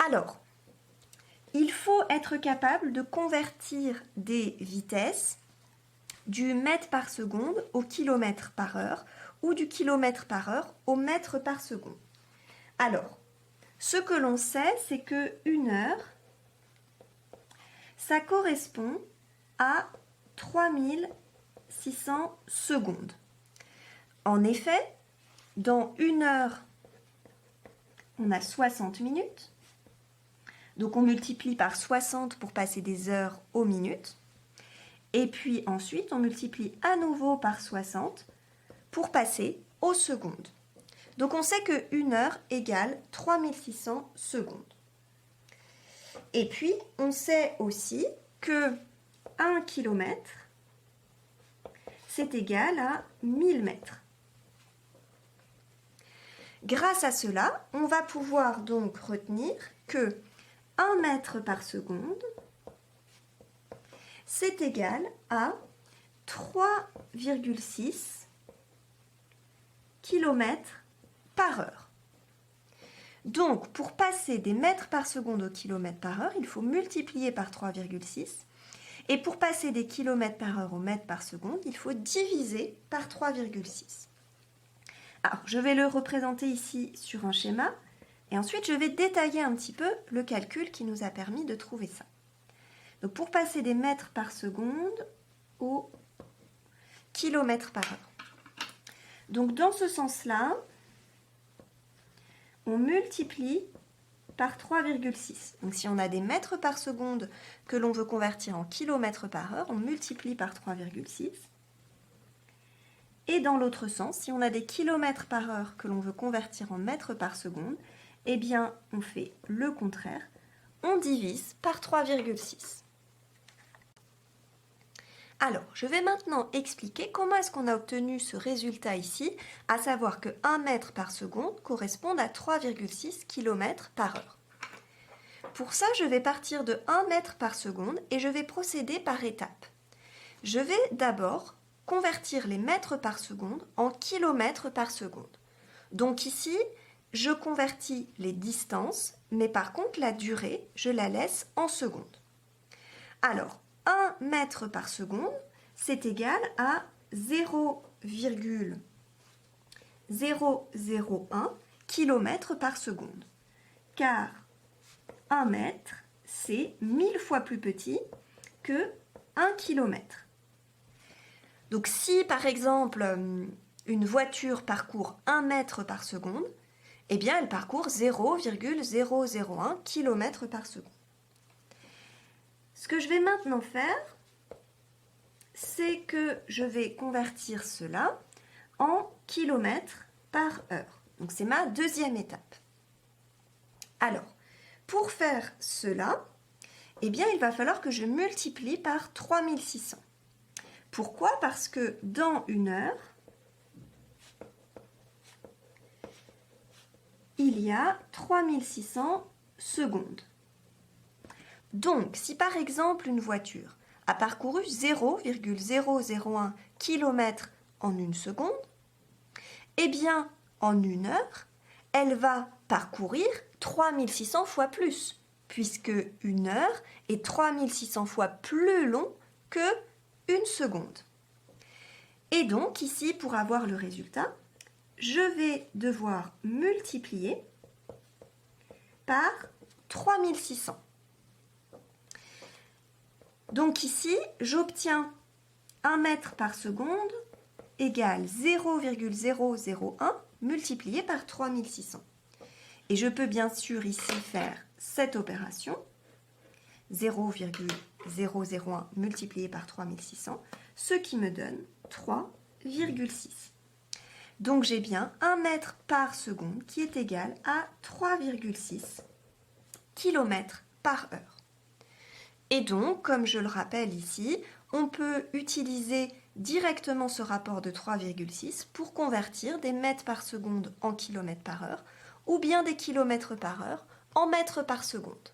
Alors, il faut être capable de convertir des vitesses du mètre par seconde au kilomètre par heure ou du kilomètre par heure au mètre par seconde. Alors, ce que l'on sait, c'est que 1 heure, ça correspond à 3600 secondes. En effet, dans 1 heure, on a 60 minutes. Donc on multiplie par 60 pour passer des heures aux minutes. Et puis ensuite, on multiplie à nouveau par 60 pour passer aux secondes. Donc on sait que 1 heure égale 3600 secondes. Et puis, on sait aussi que 1 kilomètre, c'est égal à 1000 mètres. Grâce à cela, on va pouvoir donc retenir que 1 mètre par seconde, c'est égal à 3,6 km par heure. Donc, pour passer des mètres par seconde au kilomètre par heure, il faut multiplier par 3,6. Et pour passer des kilomètres par heure au mètre par seconde, il faut diviser par 3,6. Alors, je vais le représenter ici sur un schéma. Et ensuite, je vais détailler un petit peu le calcul qui nous a permis de trouver ça. Donc, pour passer des mètres par seconde au kilomètre par heure. Donc, dans ce sens-là, on multiplie par 3,6. Donc, si on a des mètres par seconde que l'on veut convertir en kilomètres par heure, on multiplie par 3,6. Et dans l'autre sens, si on a des kilomètres par heure que l'on veut convertir en mètres par seconde, eh bien, on fait le contraire. On divise par 3,6. Alors, je vais maintenant expliquer comment est-ce qu'on a obtenu ce résultat ici, à savoir que 1 mètre par seconde correspond à 3,6 km par heure. Pour ça, je vais partir de 1 mètre par seconde et je vais procéder par étapes. Je vais d'abord convertir les mètres par seconde en kilomètres par seconde. Donc ici, je convertis les distances, mais par contre la durée, je la laisse en secondes. Alors, 1 mètre par seconde, c'est égal à 0,001 km par seconde. Car 1 mètre, c'est 1000 fois plus petit que 1 kilomètre. Donc si par exemple une voiture parcourt 1 mètre par seconde, eh bien elle parcourt 0,001 km par seconde. Ce que je vais maintenant faire, c'est que je vais convertir cela en kilomètres par heure. Donc c'est ma deuxième étape. Alors, pour faire cela, eh bien il va falloir que je multiplie par 3600. Pourquoi? Parce que dans 1 heure, il y a 3600 secondes. Donc, si par exemple une voiture a parcouru 0,001 km en 1 seconde, eh bien, en 1 heure, elle va parcourir 3600 fois plus, puisque 1 heure est 3600 fois plus long que 1 seconde. Et donc, ici, pour avoir le résultat, je vais devoir multiplier par 3600. Donc ici, j'obtiens 1 mètre par seconde égale 0,001 multiplié par 3600. Et je peux bien sûr ici faire cette opération, 0,001 multiplié par 3600, ce qui me donne 3,6. Donc j'ai bien 1 mètre par seconde qui est égal à 3,6 km par heure. Et donc, comme je le rappelle ici, on peut utiliser directement ce rapport de 3,6 pour convertir des mètres par seconde en kilomètres par heure ou bien des kilomètres par heure en mètres par seconde.